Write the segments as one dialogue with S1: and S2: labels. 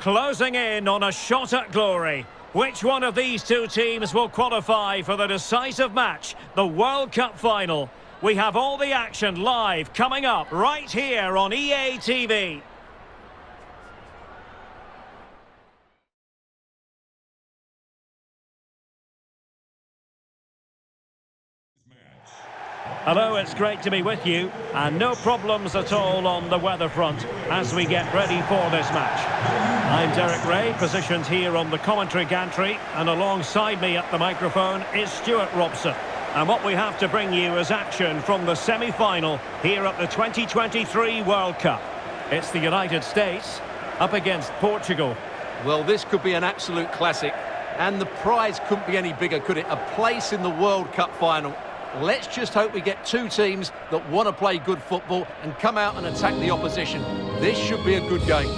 S1: closing in on a shot at glory. Which one of these two teams will qualify for the decisive match, the World Cup final? We have all the action live coming up right here on EA TV. Hello, it's great to be with you, and no problems at all on the weather front as we get ready for this match. I'm Derek Ray, positioned here on the commentary gantry, and alongside me at the microphone is Stuart Robson. And what we have to bring you is action from the semi-final here at the 2023 World Cup. It's the United States up against Portugal.
S2: Well, this could be an absolute classic, and the prize couldn't be any bigger, could it? A place in the World Cup final. Let's just hope we get two teams that want to play good football and come out and attack the opposition. This should be a good game.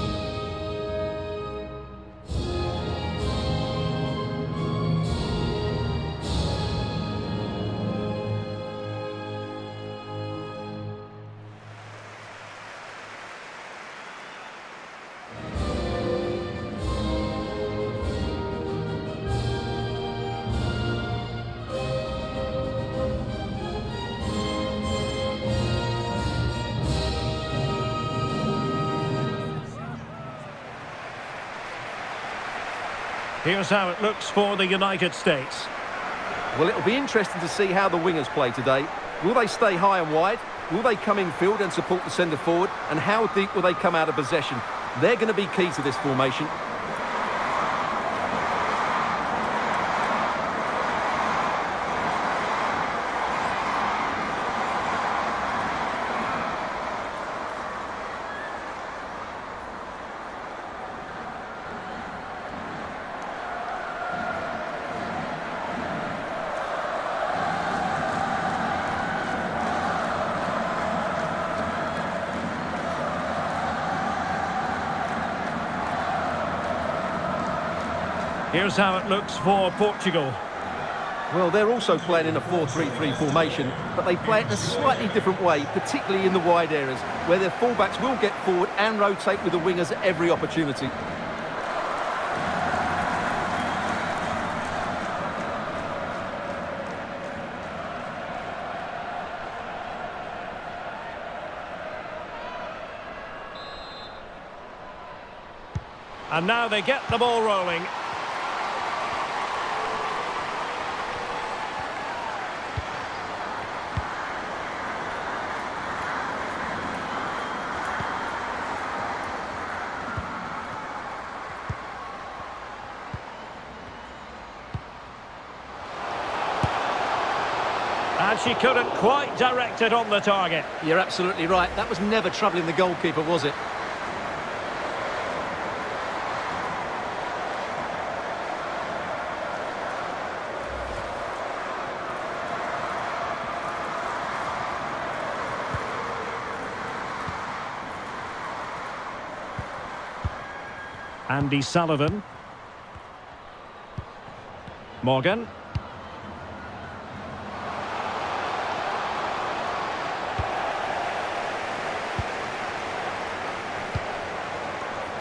S1: Here's how it looks for the United States.
S2: Well, it'll be interesting to see how the wingers play today. Will they stay high and wide? Will they come in field and support the centre forward? And how deep will they come out of possession? They're going to be key to this formation.
S1: Here's how it looks for Portugal.
S2: Well, they're also playing in a 4-3-3 formation, but they play it in a slightly different way, particularly in the wide areas, where their fullbacks will get forward and rotate with the wingers at every opportunity.
S1: And now they get the ball rolling. And she couldn't quite direct it on the target.
S2: You're absolutely right. That was never troubling the goalkeeper, was it?
S1: Andy Sullivan. Morgan.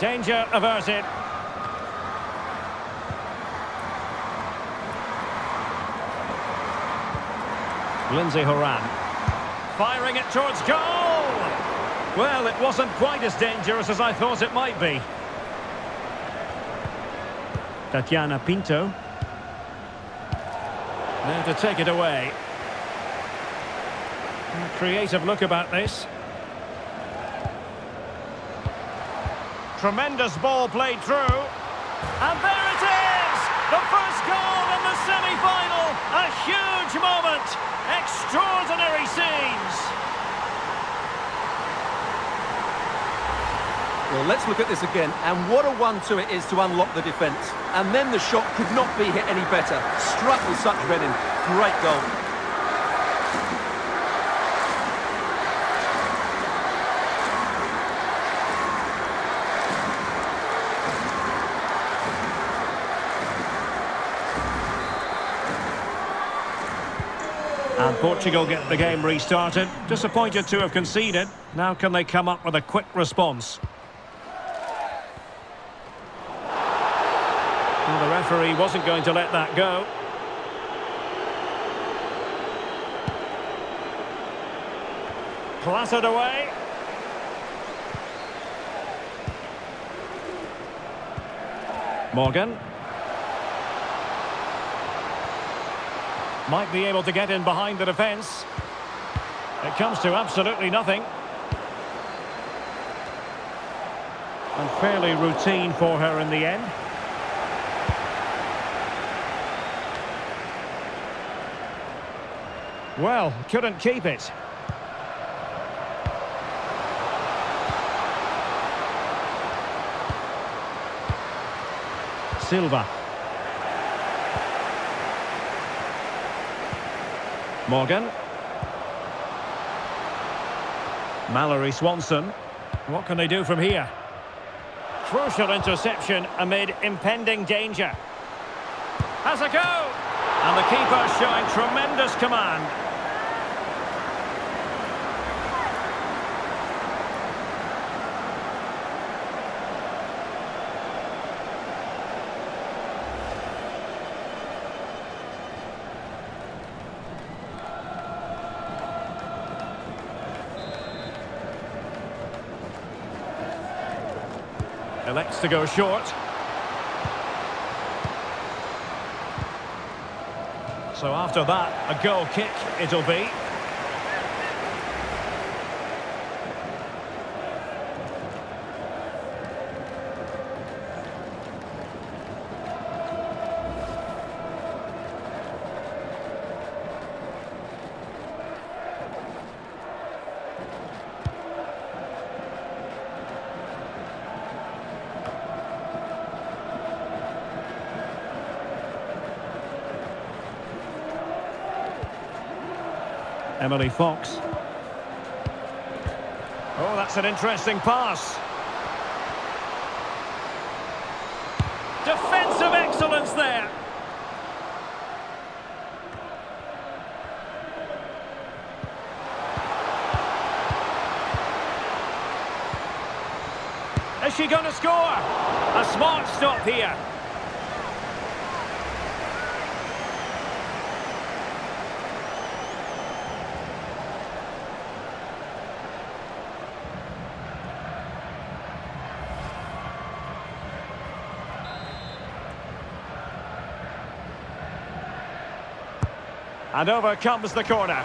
S1: Danger averted. Lindsay Horan. Firing it towards goal! Well, it wasn't quite as dangerous as I thought it might be. Tatiana Pinto. Now to take it away. A creative look about this. Tremendous ball played through. And there it is! The first goal in the semi-final! A huge moment! Extraordinary scenes!
S2: Well, let's look at this again. And what a 1-2 it is to unlock the defence. And then the shot could not be hit any better. Struck with such venom. Great goal.
S1: And Portugal get the game restarted. Disappointed to have conceded. Now can they come up with a quick response? referee wasn't going to let that go. Clattered away. Morgan. Might be able to get in behind the defence. It comes to absolutely nothing. And fairly routine for her in the end. Well, couldn't keep it. Silva. Morgan. Mallory Swanson. What can they do from here? Crucial interception amid impending danger. Has a go! And the keeper showing tremendous command. Elects to go short. So after that, a goal kick it'll be. Emily Fox. Oh, that's an interesting pass. Defensive excellence there. Is she going to score? A smart stop here. And over comes the corner.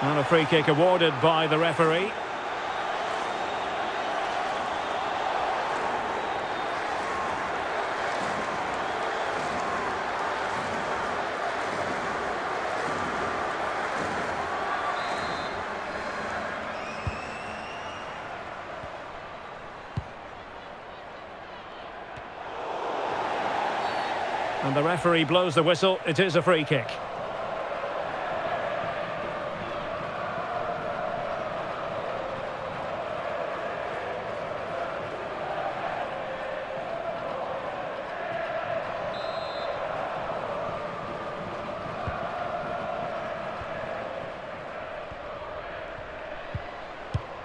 S1: And a free kick awarded by the referee. And the referee blows the whistle. It is a free kick.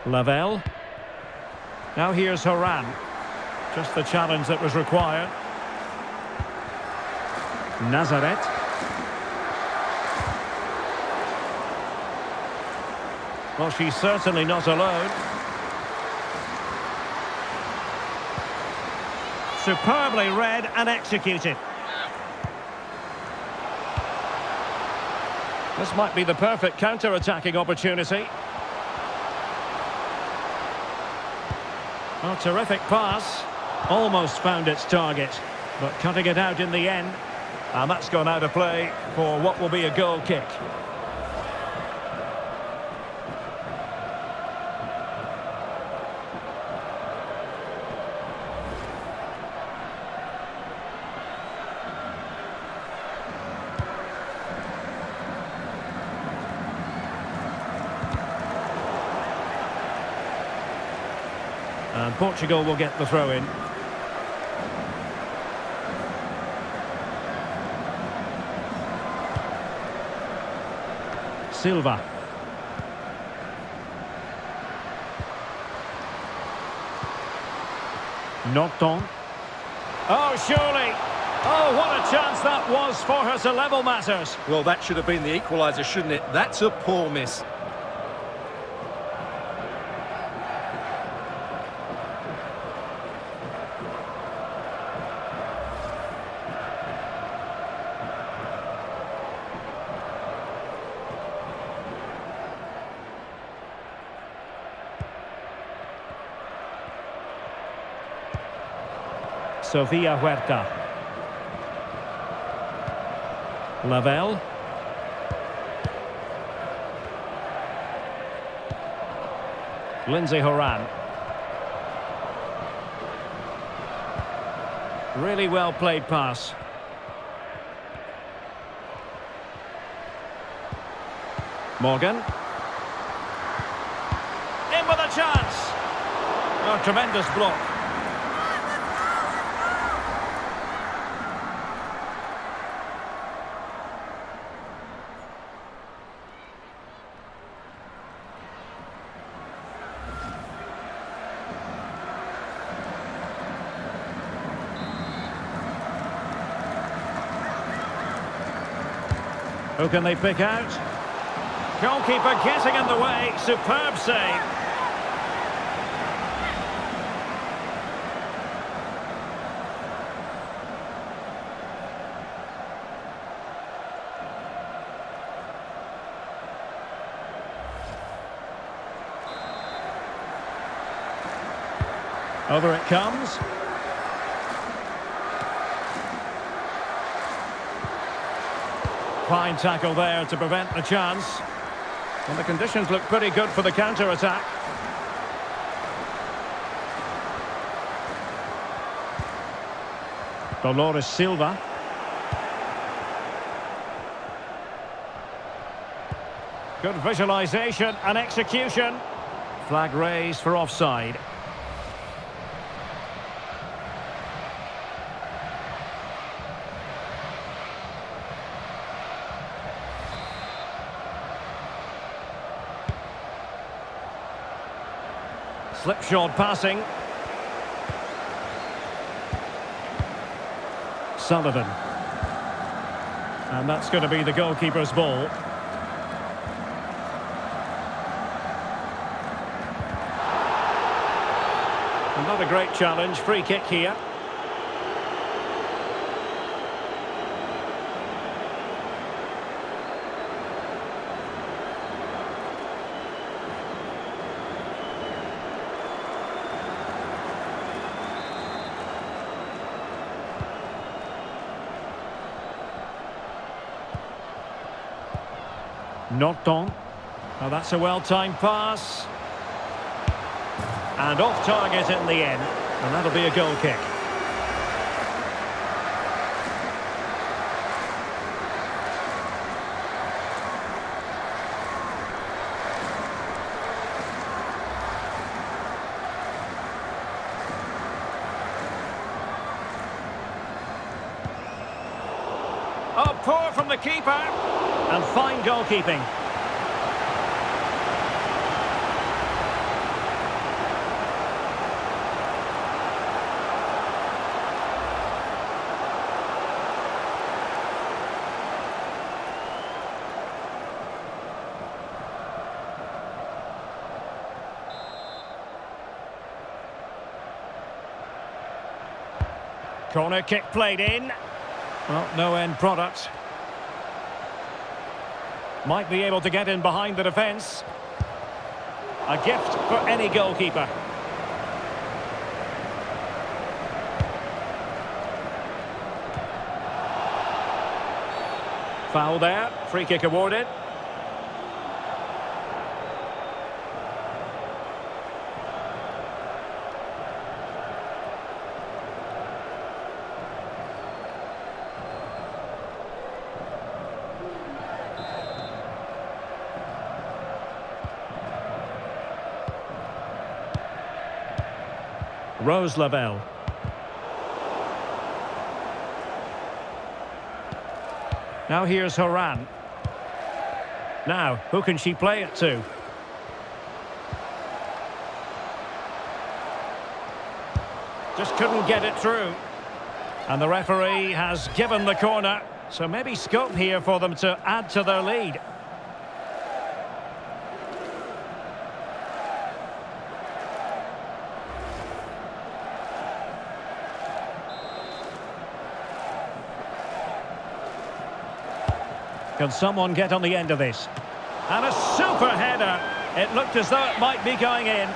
S1: Lavelle. Now here's Horan. Just the challenge that was required. Nazareth. Well, she's certainly not alone. Superbly read and executed. This might be the perfect counter-attacking opportunity. Oh, terrific pass. Almost found its target, but cutting it out in the end. And that's gone out of play for what will be a goal kick. And Portugal will get the throw in. Silva. Knocked on. Oh, surely. Oh, what a chance that was for her to level matters.
S2: Well, that should have been the equaliser, shouldn't it? That's a poor miss.
S1: Sofia Huerta. Lavelle. Lindsay Horan. Really well played pass. Morgan. In with a chance. Oh, tremendous block. Who can they pick out? Goalkeeper getting in the way. Superb save. Over it comes. Fine tackle there to prevent the chance. And the conditions look pretty good for the counter-attack. Dolores Silva. Good visualisation and execution. Flag raised for offside. Slipshod passing. Sullivan. And that's going to be the goalkeeper's ball. Another great challenge. Free kick here. Knocked on. Oh, that's a well-timed pass. And off target in the end. And that'll be a goal kick. Oh, poor from the keeper. And fine goalkeeping. Corner kick played in. Well, no end product. Might be able to get in behind the defence. A gift for any goalkeeper. Foul there. Free kick awarded. Rose Lavelle. Now here's Horan. Now, who can she play it to? Just couldn't get it through. And the referee has given the corner. So maybe scope here for them to add to their lead. Can someone get on the end of this? And a super header. It looked as though it might be going in.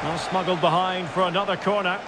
S1: Well, smuggled behind for another corner.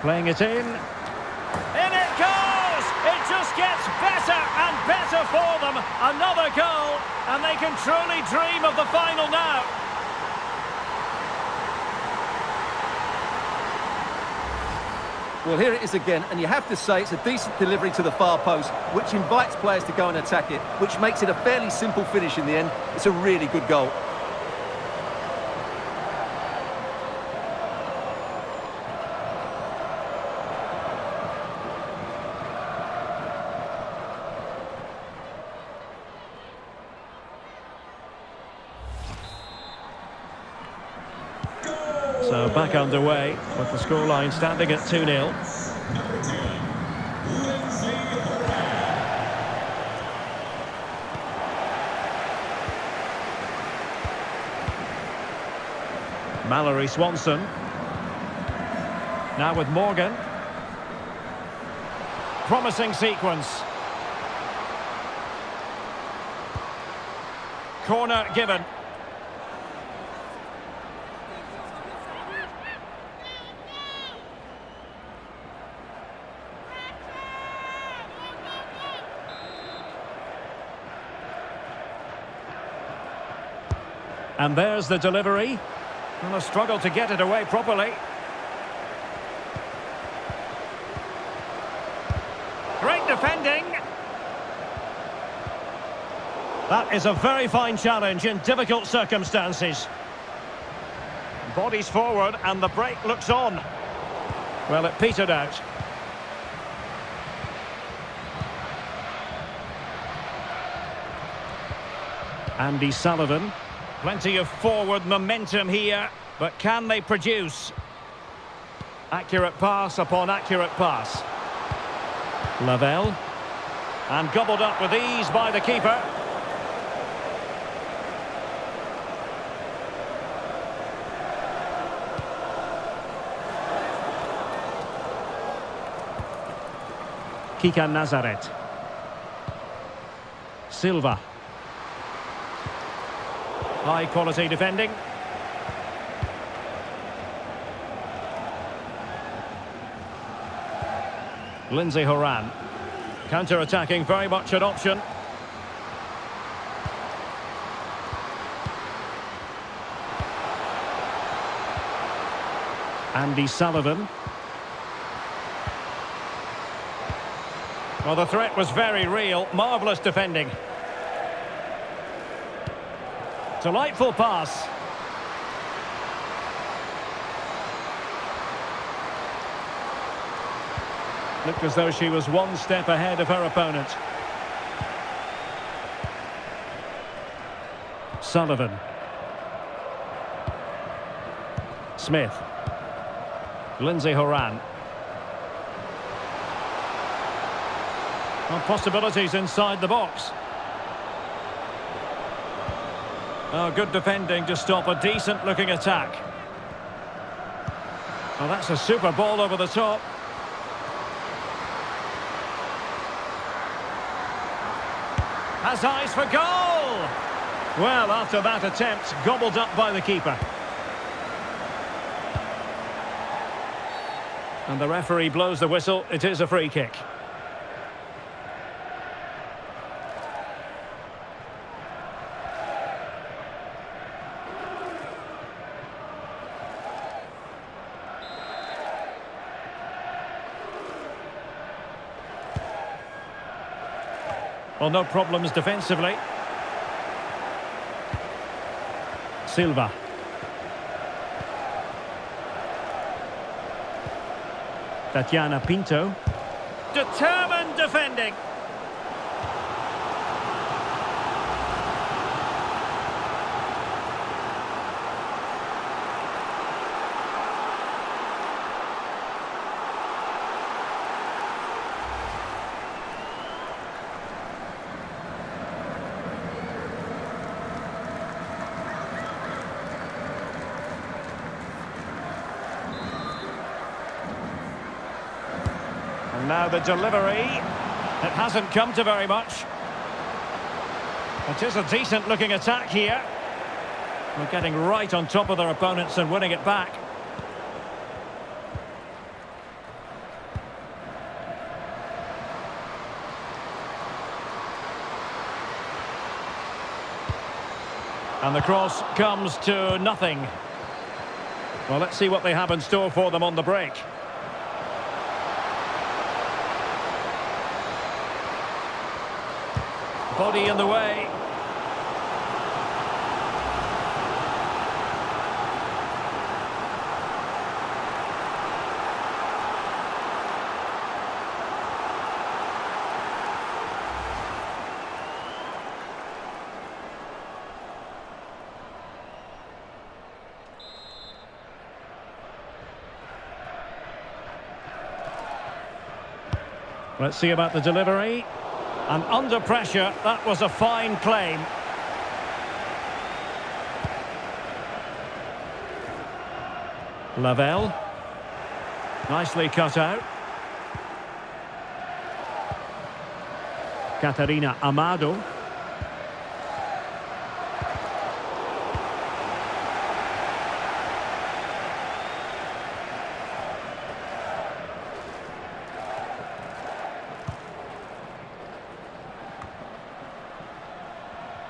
S1: Playing it in. In it goes! It just gets better and better for them. Another goal, and they can truly dream of the final now.
S2: Well, here it is again, and you have to say it's a decent delivery to the far post, which invites players to go and attack it, which makes it a fairly simple finish in the end. It's a really good goal.
S1: So back underway with the scoreline standing at 2-0. Mallory Swanson. Now with Morgan. Promising sequence. Corner given. And there's the delivery. And a struggle to get it away properly. Great defending. That is a very fine challenge in difficult circumstances. Bodies forward and the break looks on. Well, it petered out. Andy Sullivan. Plenty of forward momentum here, but can they produce? Accurate pass upon accurate pass. Lavelle. And gobbled up with ease by the keeper. Kikan Nazaret. Silva. High quality defending. Lindsay Horan. Counter-attacking, very much an option. Andy Sullivan. Well, the threat was very real. Marvellous defending. Delightful pass. Looked as though she was one step ahead of her opponent. Sullivan. Smith. Lindsay Horan. Well, possibilities inside the box. Oh, good defending to stop a decent-looking attack. Well, that's a super ball over the top. Has eyes for goal! Well, after that attempt, gobbled up by the keeper. And the referee blows the whistle. It is a free kick. Well, no problems defensively. Silva. Tatiana Pinto. Determined defending. And now the delivery. It hasn't come to very much. It is a decent-looking attack here. We're getting right on top of their opponents and winning it back. And the cross comes to nothing. Well, let's see what they have in store for them on the break. Body in the way. Let's see about the delivery. And under pressure, that was a fine claim. Lavelle. Nicely cut out. Catarina Amado.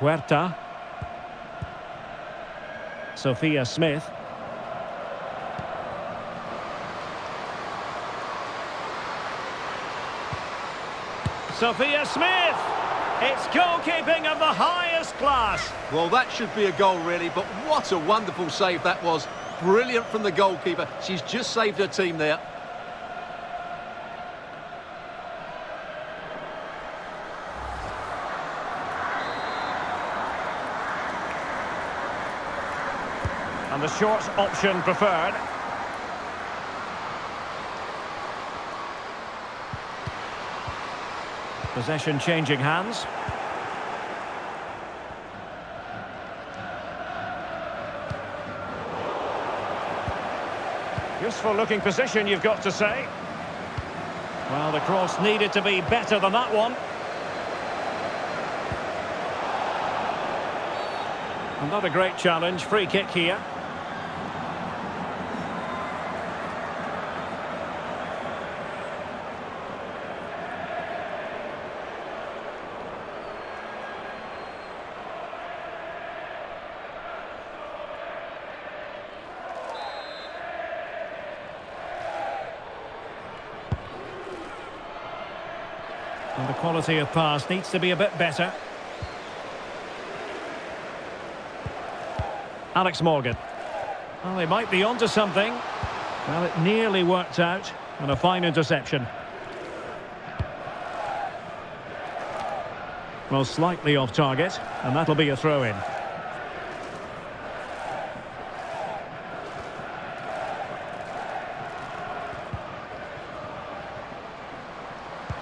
S1: Huerta. Sophia Smith. Sophia Smith! It's goalkeeping of the highest class.
S2: Well, that should be a goal, really, but what a wonderful save that was. Brilliant from the goalkeeper. She's just saved her team there.
S1: And the short option preferred. Possession changing hands. Useful looking position, you've got to say. Well, the cross needed to be better than that one. Another great challenge, free kick here. And the quality of pass needs to be a bit better. Alex Morgan. Well, they might be onto something. Well, it nearly worked out. And a fine interception. Well, slightly off target. And that'll be a throw-in.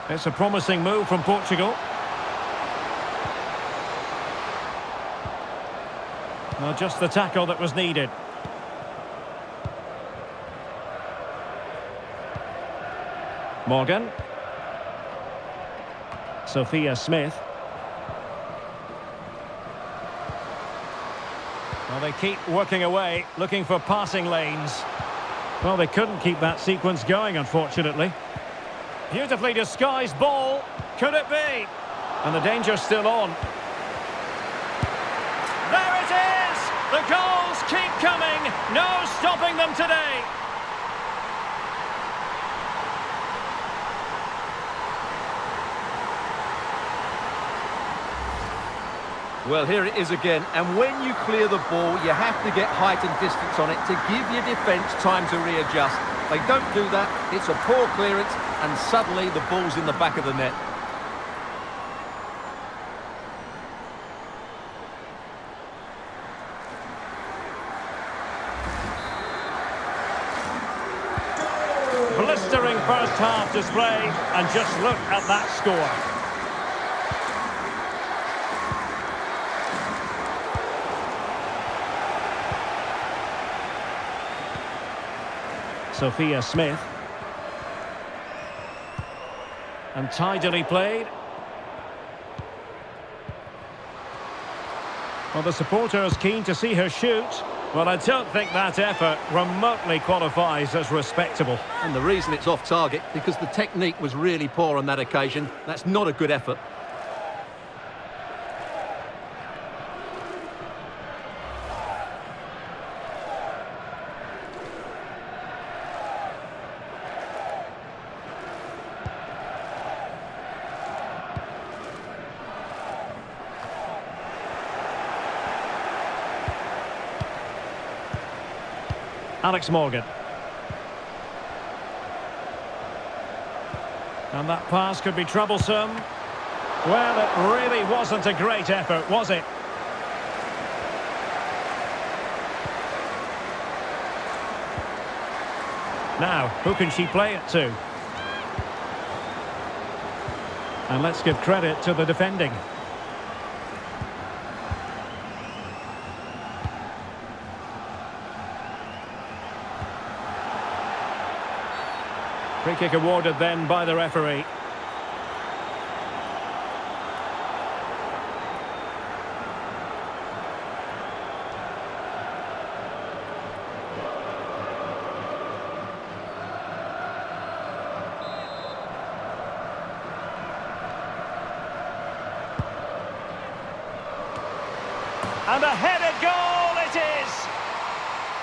S1: It's a promising move from Portugal. Well, just the tackle that was needed. Morgan. Sophia Smith. Well, they keep working away, looking for passing lanes. Well, they couldn't keep that sequence going, unfortunately. Beautifully disguised ball. Could it be? And the danger's still on. There it is! The goals keep coming. No stopping them today.
S2: Well, here it is again, and when you clear the ball, you have to get height and distance on it to give your defence time to readjust. They don't do that, it's a poor clearance, and suddenly the ball's in the back of the net.
S1: Blistering first half display, and just look at that score. Sophia Smith. And tidily played. Well, the supporters keen to see her shoot. Well, I don't think that effort remotely qualifies as respectable.
S2: And the reason it's off target, because the technique was really poor on that occasion. That's not a good effort.
S1: Alex Morgan. And that pass could be troublesome. Well, it really wasn't a great effort, was it? Now, who can she play it to? And let's give credit to the defending. Free kick awarded then by the referee. And a headed goal it is!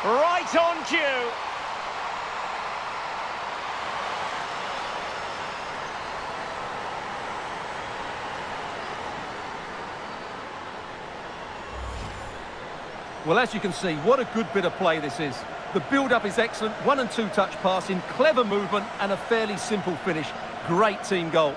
S1: Right on cue!
S2: Well, as you can see, what a good bit of play this is. The build-up is excellent, 1- and 2-touch passing, clever movement and a fairly simple finish. Great team goal.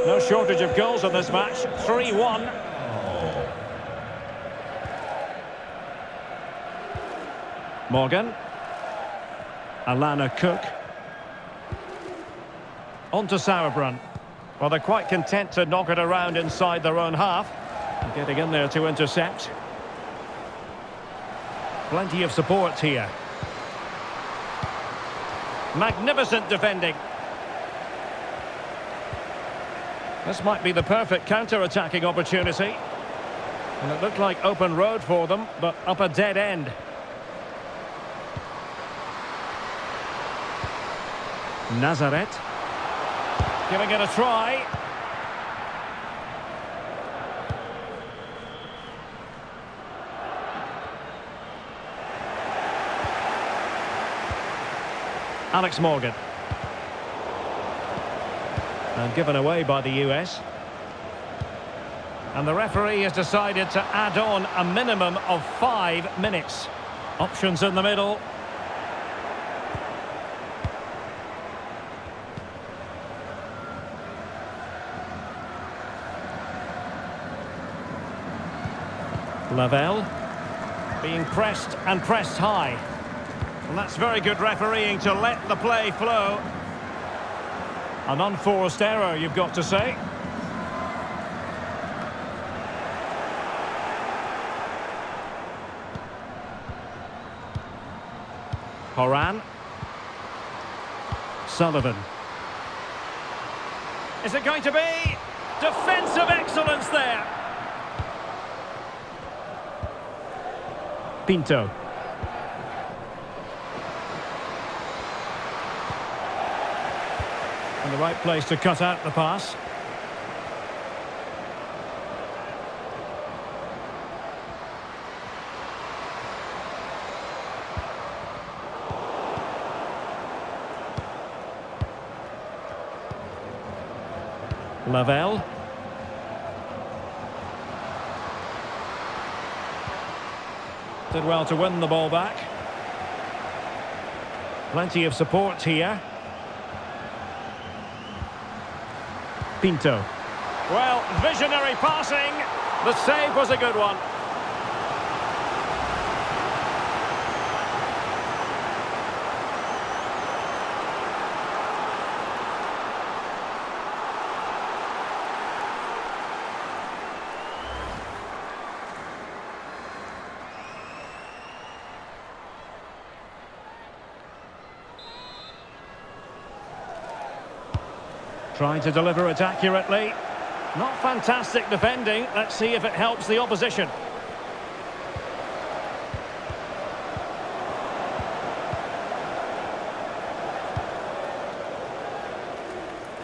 S1: No shortage of goals in this match. 3-1. Morgan. Alana Cook. On to Sauerbrunn. Well, they're quite content to knock it around inside their own half. Getting in there to intercept. Plenty of support here. Magnificent defending. This might be the perfect counter-attacking opportunity. And it looked like open road for them, but up a dead end. Nazareth. Giving it a try. Alex Morgan. And given away by the US. And the referee has decided to add on a minimum of 5 minutes. Options in the middle. Lavelle. Being pressed and pressed high. And that's very good refereeing to let the play flow. An unforced error, you've got to say. Horan. Sullivan. Is it going to be? Defensive excellence there. Pinto. In the right place to cut out the pass. Lavelle. Did well to win the ball back. Plenty of support here. Pinto. Well, visionary passing. The save was a good one. Trying to deliver it accurately. Not fantastic defending. Let's see if it helps the opposition.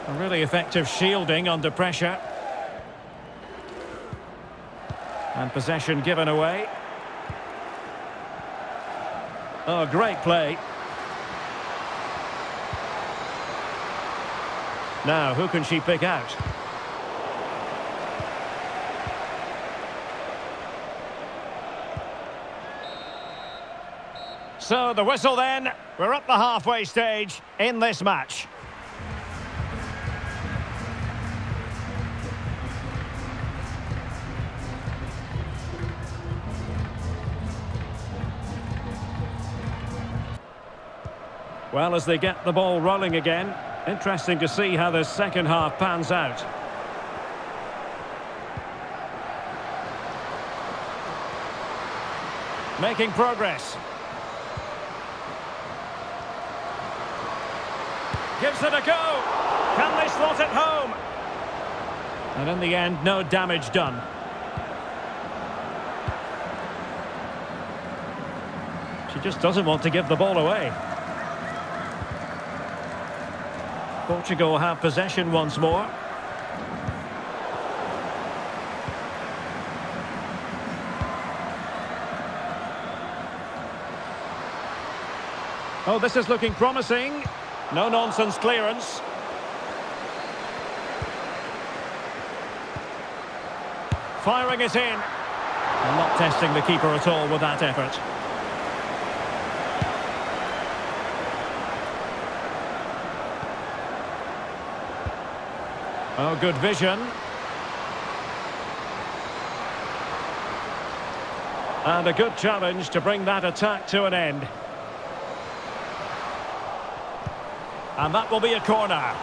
S1: A really effective shielding under pressure. And possession given away. Oh, great play. Now, who can she pick out? So, the whistle then. We're at the halfway stage in this match. Well, as they get the ball rolling again, interesting to see how this second half pans out. Making progress. Gives it a go. Can they slot it home? And in the end, no damage done. She just doesn't want to give the ball away. Portugal have possession once more. Oh, this is looking promising. No-nonsense clearance. Firing it in. And not testing the keeper at all with that effort. Oh, good vision. And a good challenge to bring that attack to an end. And that will be a corner.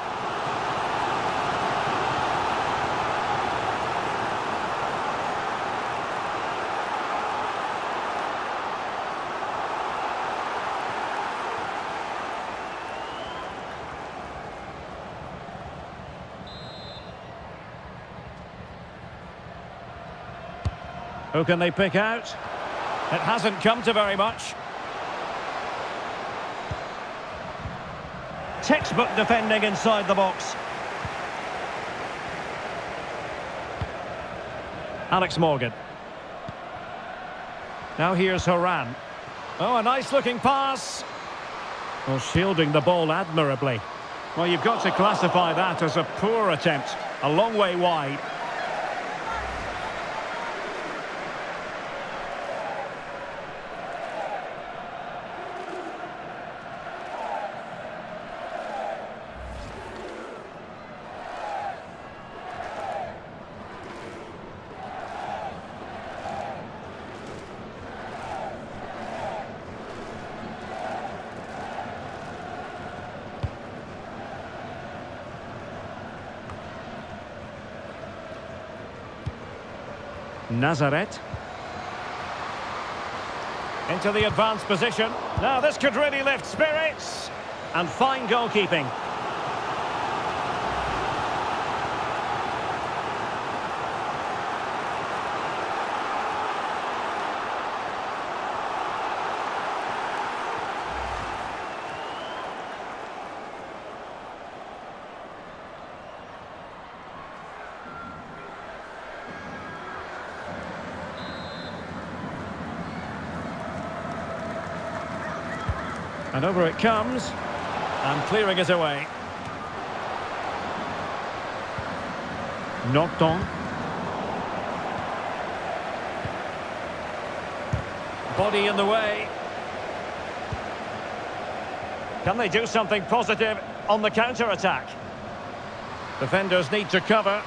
S1: Who can they pick out? It hasn't come to very much. Textbook defending inside the box. Alex Morgan. Now here's Horan. Oh, a nice looking pass. Well, shielding the ball admirably. Well, you've got to classify that as a poor attempt. A long way wide. Nazareth. Into the advanced position. Now this could really lift spirits. And fine goalkeeping. And over it comes. And clearing it away. Norton. Body in the way. Can they do something positive on the counter-attack? Defenders need to cover.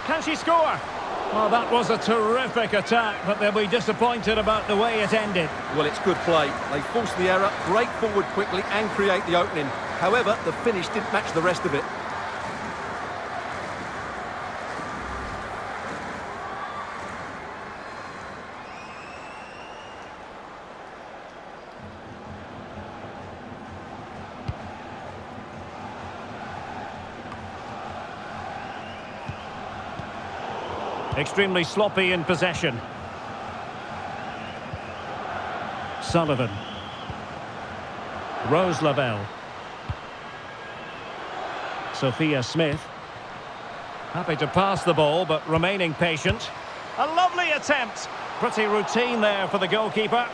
S1: Can she score? Well, that was a terrific attack, but they'll be disappointed about the way it ended.
S2: Well, it's good play. They force the error, break forward quickly and create the opening. However, the finish didn't match the rest of it.
S1: Extremely sloppy in possession. Sullivan. Rose Lavelle. Sophia Smith. Happy to pass the ball, but remaining patient. A lovely attempt. Pretty routine there for the goalkeeper.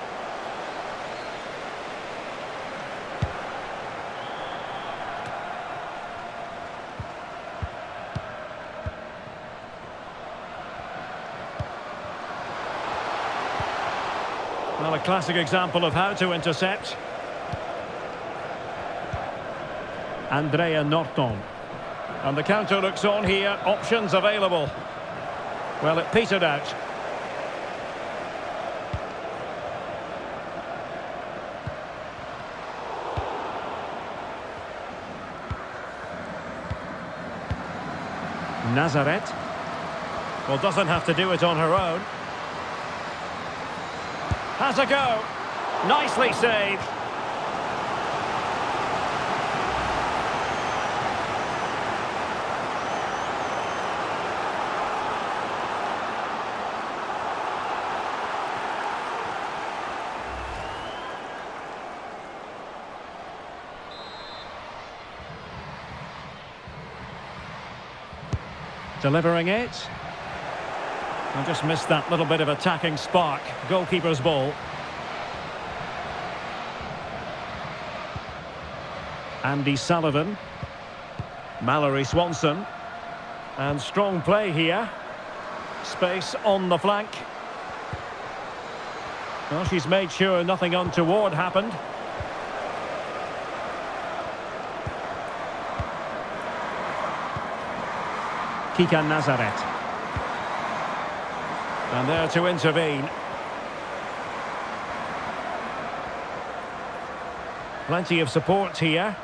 S1: Well, a classic example of how to intercept. Andrea Norton. And the counter looks on here. Options available. Well, it petered out. Nazareth. Well, doesn't have to do it on her own. Has a go. Nicely saved. Delivering it. I just missed that little bit of attacking spark. Goalkeeper's ball. Andy Sullivan. Mallory Swanson. And strong play here. Space on the flank. Well, she's made sure nothing untoward happened. Kika Nazareth. And there to intervene. Plenty of support here.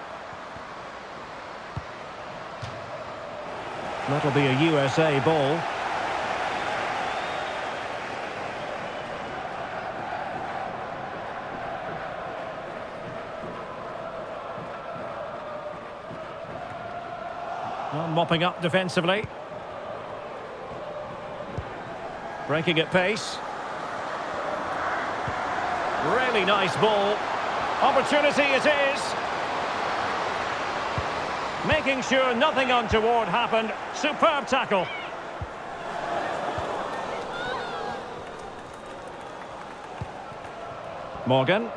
S1: That'll be a USA ball. Well, mopping up defensively. Breaking at pace. Really nice ball. Opportunity it is. Making sure nothing untoward happened. Superb tackle. Morgan.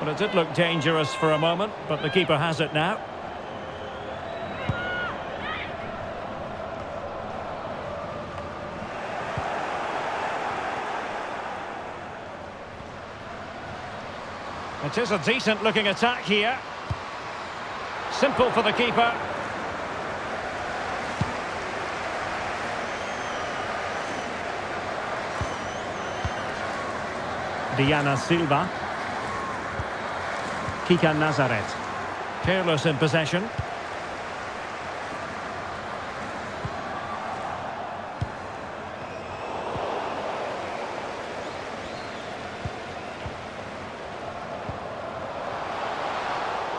S1: Well, it did look dangerous for a moment, but the keeper has it now. It is a decent-looking attack here. Simple for the keeper. Diana Silva. Kika Nazareth. Careless in possession.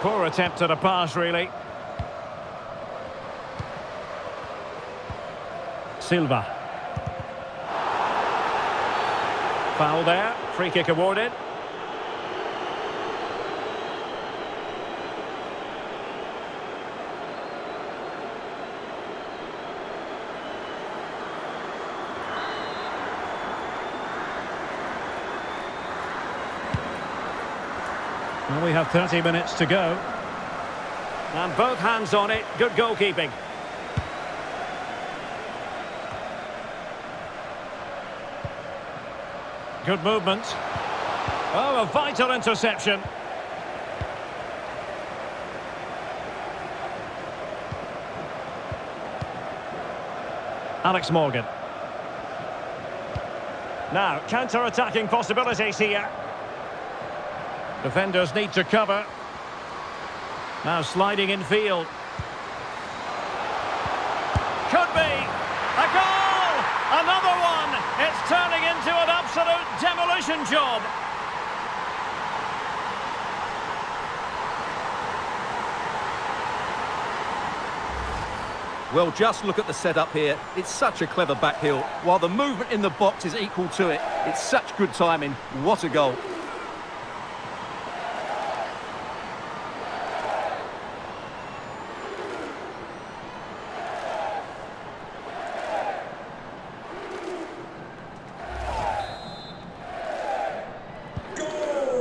S1: Poor attempt at a pass, really. Silva. Foul there. Free kick awarded. Well, we have 30 minutes to go. And both hands on it. Good goalkeeping. Good movement. Oh, a vital interception. Alex Morgan. Now, counter-attacking possibilities here. Defenders need to cover. Now sliding in field. Could be a goal! Another one! It's turning into an absolute demolition job.
S2: Well, just look at the setup here. It's such a clever back heel. While the movement in the box is equal to it, it's such good timing. What a goal.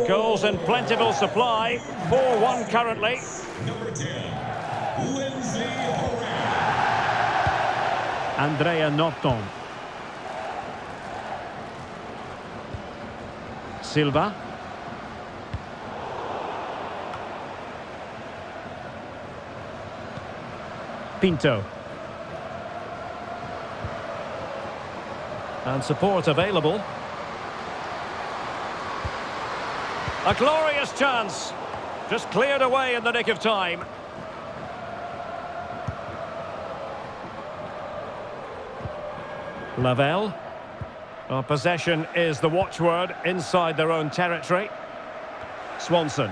S1: Goals in plentiful supply. 4-1 currently.
S3: Number 10, Lindsay Horan.
S1: Andrea Norton. Silva. Pinto. And support available. A glorious chance. Just cleared away in the nick of time. Lavelle. Well, possession is the watchword inside their own territory. Swanson.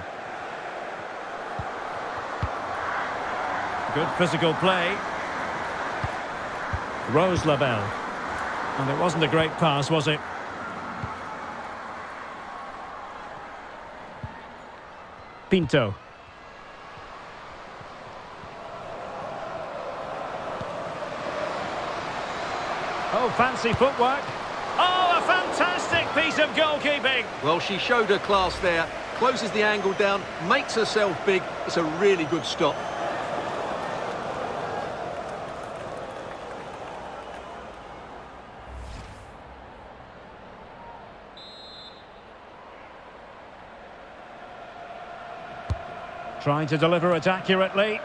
S1: Good physical play. Rose Lavelle. And it wasn't a great pass, was it? Pinto. Oh, fancy footwork. Oh, a fantastic piece of goalkeeping.
S2: Well, she showed her class there. Closes the angle down, makes herself big. It's a really good stop.
S1: Trying to deliver it accurately.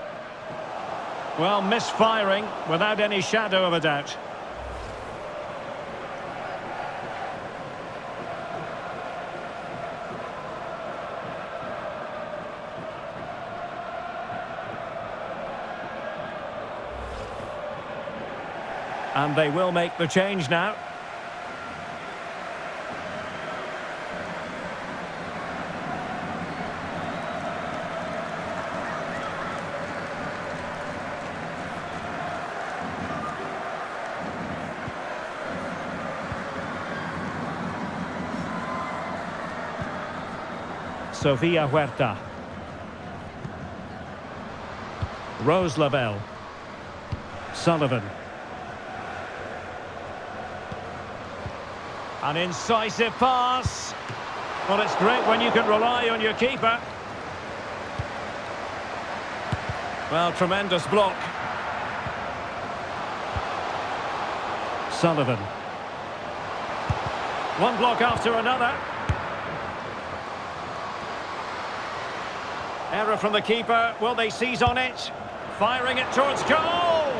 S1: Well, misfiring without any shadow of a doubt. And they will make the change now. Sofia Huerta. Rose Lavelle. Sullivan. An incisive pass. Well, it's great when you can rely on your keeper. Well, tremendous block. Sullivan. One block after another. Error from the keeper. Will they seize on it? Firing it towards goal!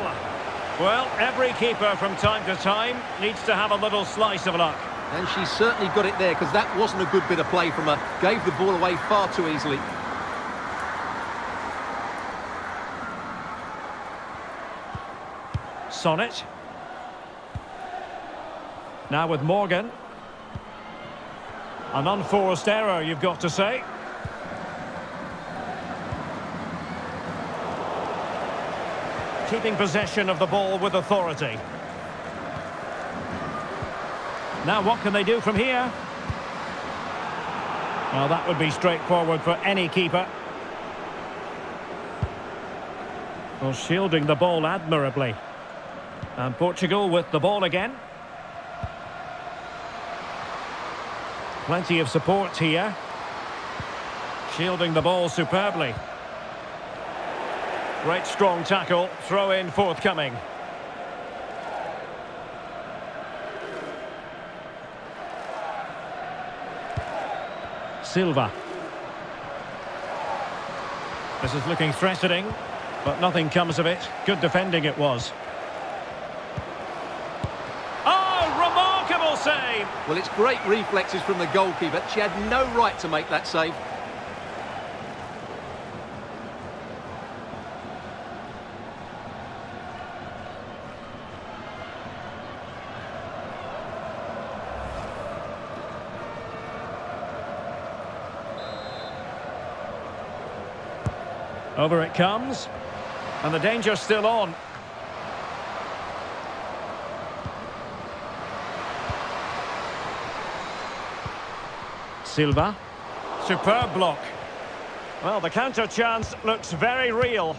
S1: Well, every keeper from time to time needs to have a little slice of luck.
S2: And she certainly got it there, because that wasn't a good bit of play from her. Gave the ball away far too easily.
S1: Sonnet. Now with Morgan. An unforced error, you've got to say. Keeping possession of the ball with authority. Now what can they do from here? Well, that would be straightforward for any keeper. Well, shielding the ball admirably. And Portugal with the ball again. Plenty of support here. Shielding the ball superbly. Great strong tackle, throw in forthcoming. Silva. This is looking threatening, but nothing comes of it. Good defending it was. Oh, remarkable save!
S2: Well, it's great reflexes from the goalkeeper. She had no right to make that save.
S1: Over it comes, and the danger's still on. Silva. Superb block. Well, the counter chance looks very real.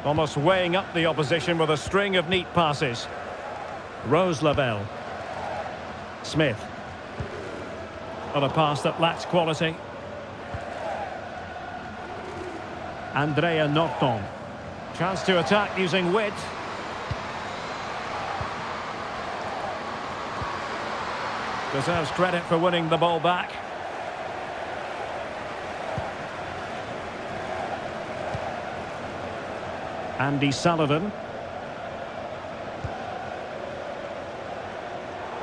S1: Almost weighing up the opposition with a string of neat passes. Rose Lavelle. Smith. On a pass that lacks quality. Andrea Norton. Chance to attack using width. Deserves credit for winning the ball back. Andy Sullivan.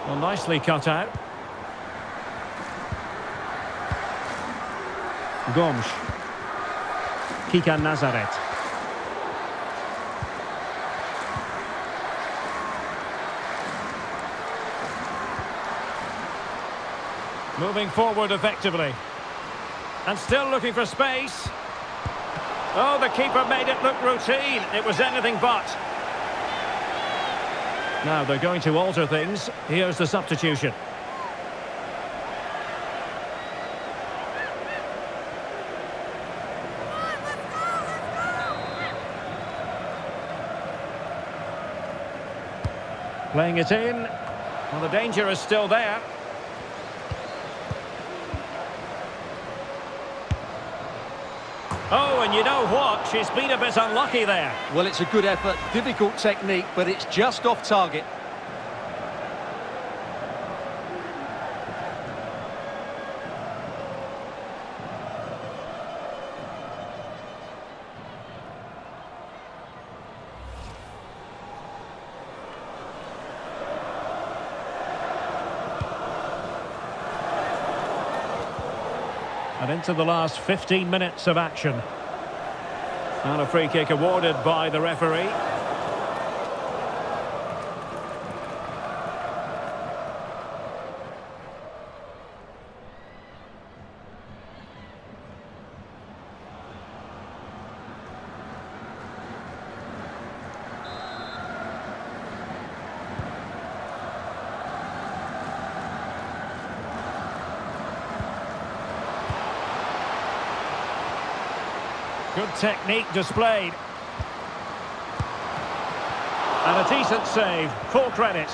S1: Well, nicely cut out. Gomes. Kika Nazaret. Moving forward effectively. And still looking for space. Oh, the keeper made it look routine. It was anything but. Now they're going to alter things. Here's the substitution. Playing it in. Well, the danger is still there. Oh, and you know what? She's been a bit unlucky there.
S2: Well, it's a good effort, difficult technique, but it's just off target.
S1: And into the last 15 minutes of action. And a free kick awarded by the referee. Good technique displayed. And a decent save, full credit.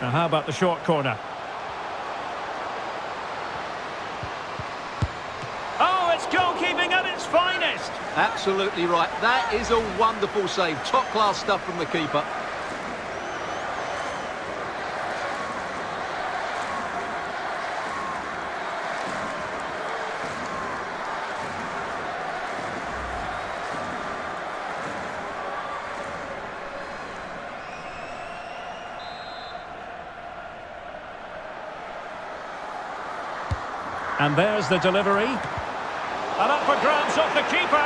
S1: Now how about the short corner? Goalkeeping at its finest.
S2: Absolutely right. That is a wonderful save. Top-class stuff from the keeper.
S1: And there's the delivery. And up for grabs off the keeper.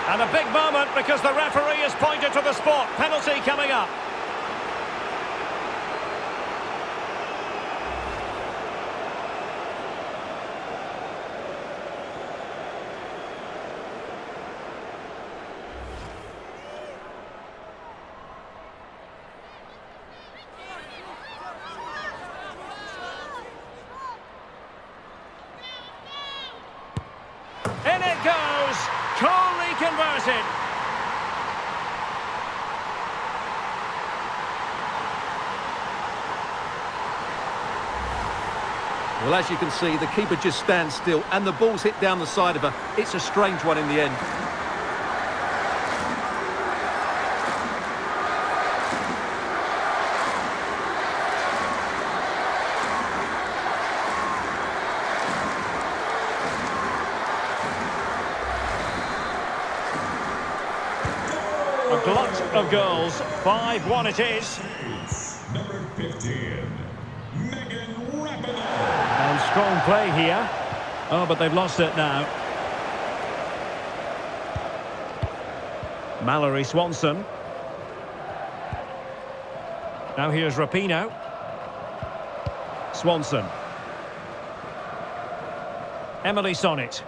S1: And a big moment because the referee has pointed to the spot. Penalty coming up. it in.
S2: Well, as you can see, the keeper just stands still and the ball's hit down the side of her. It's a strange one in the end.
S1: A glut of goals. 5-1 it is.
S3: Number 15,
S1: And strong play here. Oh, but they've lost it now. Mallory Swanson. Now here's Rapinoe. Swanson. Emily Sonnet.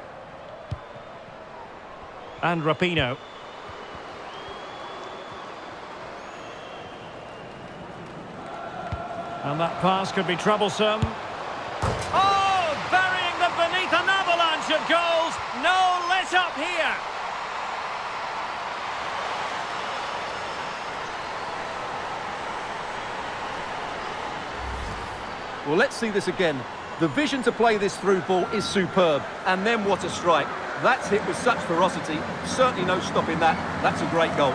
S1: And Rapinoe. And that pass could be troublesome. Oh, burying them beneath an avalanche of goals. No let up here.
S2: Well, let's see this again. The vision to play this through ball is superb. And then what a strike. That's hit with such ferocity. Certainly no stopping that. That's a great goal.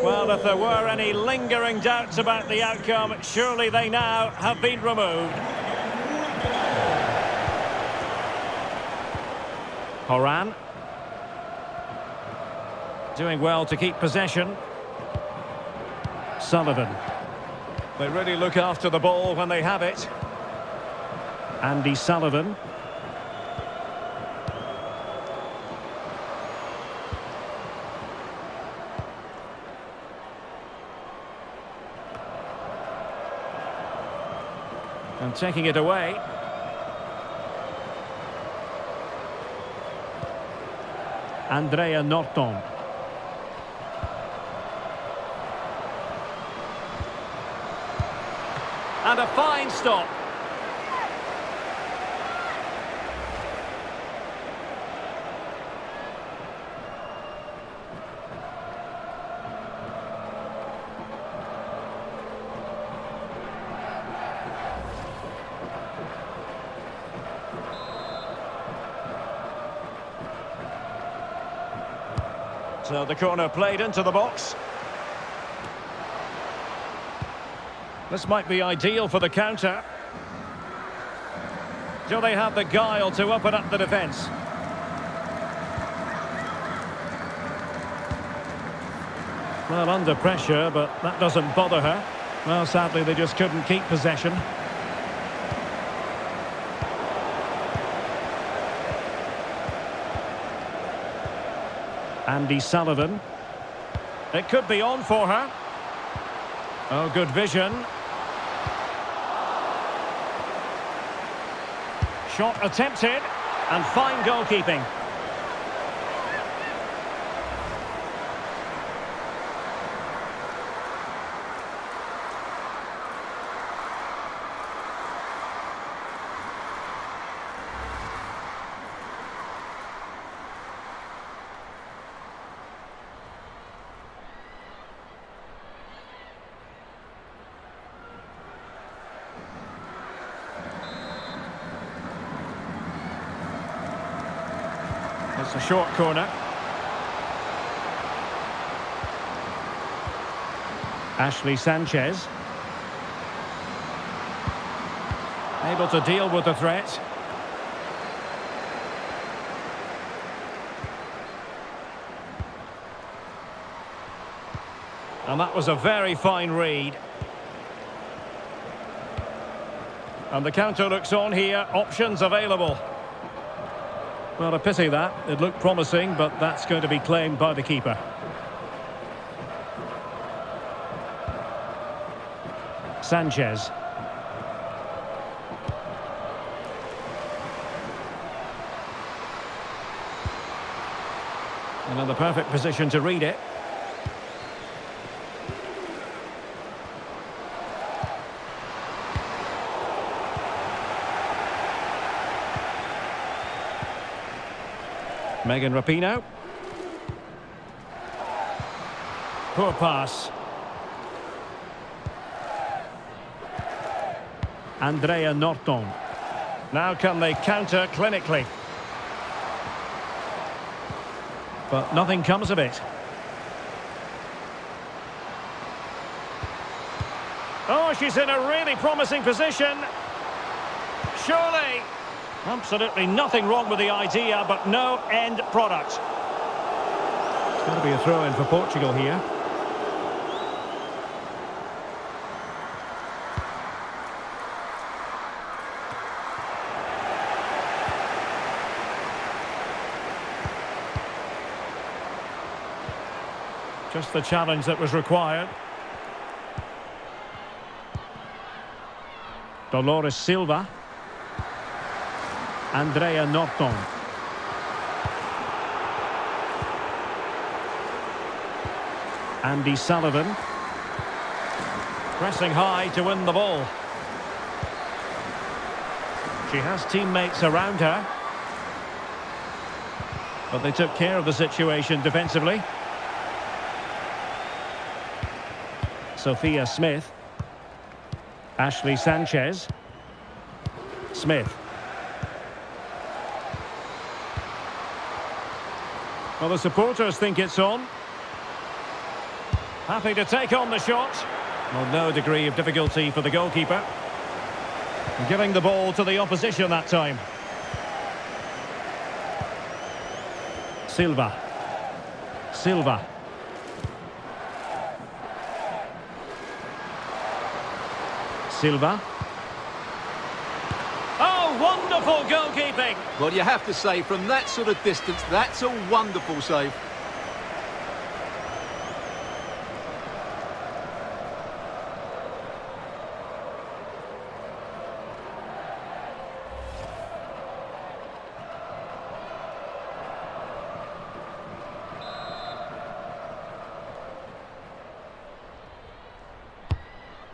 S1: Well, if there were any lingering doubts about the outcome, surely they now have been removed. Horan. Doing well to keep possession. Sullivan. They really look after the ball when they have it. Andy Sullivan. And taking it away. Andrea Norton. And a fine stop. So the corner played into the box. This might be ideal for the counter. Do they have the guile to open up the defence? Well, under pressure, but that doesn't bother her. Well, sadly, they just couldn't keep possession. Andy Sullivan. It could be on for her. Oh, good vision. Shot attempted, and fine goalkeeping. It's a short corner. Ashley Sanchez. Able to deal with the threat. And that was a very fine read. And the counter looks on here. Options available. Well, a pity that. It looked promising, but that's going to be claimed by the keeper. Sanchez. And in the perfect position to read it. Megan Rapinoe. Poor pass. Andrea Norton. Now can they counter clinically? But nothing comes of it. Oh, she's in a really promising position. Surely. Absolutely nothing wrong with the idea, but no end product. It's going to be a throw-in for Portugal here. Just the challenge that was required. Dolores Silva. Andrea Norton. Andy Sullivan. Pressing high to win the ball. She has teammates around her. But they took care of the situation defensively. Sophia Smith. Ashley Sanchez. Smith. Well, the supporters think it's on. Happy to take on the shot. Well, no degree of difficulty for the goalkeeper. Giving the ball to the opposition that time. Silva. Silva. Silva. Oh, wonderful goalkeeping!
S2: Well, you have to say, from that sort of distance, that's a wonderful save.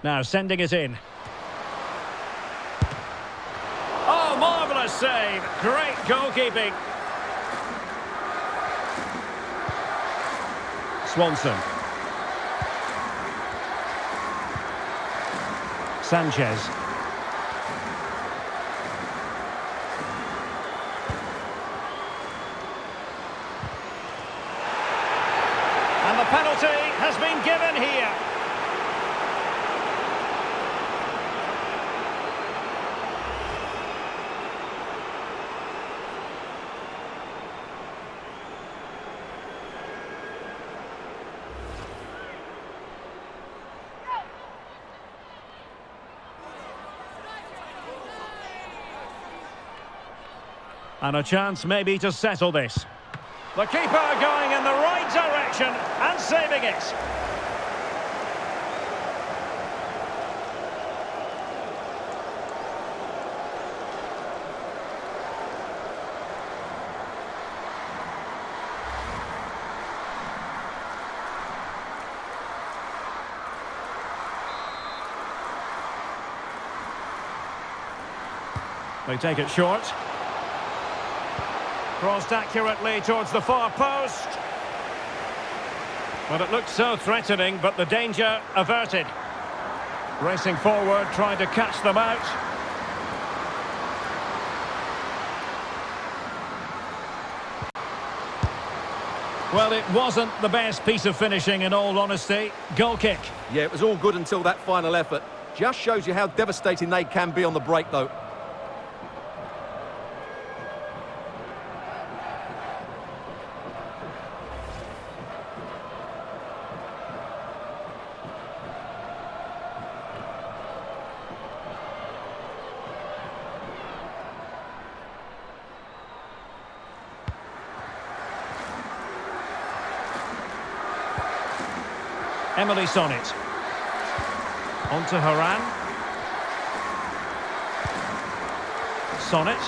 S1: Now sending it in. Oh, marvellous save. Great goalkeeping. Swanson. Sanchez. And the penalty has been given here. And a chance maybe to settle this. The keeper going in the right direction and saving it. They take it short. Crossed accurately towards the far post. Well, it looked so threatening, but the danger averted. Racing forward, trying to catch them out. Well, it wasn't the best piece of finishing, in all honesty. Goal kick.
S2: Yeah, it was all good until that final effort. Just shows you how devastating they can be on the break, though.
S1: Emily Sonnet. On to Haran. Sonnet.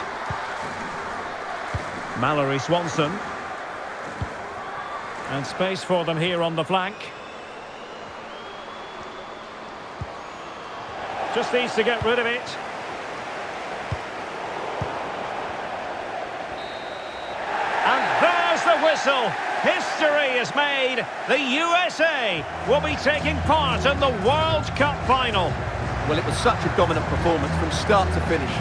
S1: Mallory Swanson. And space for them here on the flank. Just needs to get rid of it. And there's the whistle. History is made. The USA will be taking part in the World Cup final.
S2: Well, it was such a dominant performance from start to finish.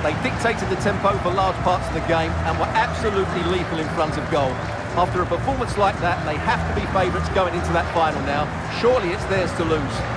S2: They dictated the tempo for large parts of the game and were absolutely lethal in front of goal. After a performance like that, they have to be favourites going into that final now. Surely it's theirs to lose.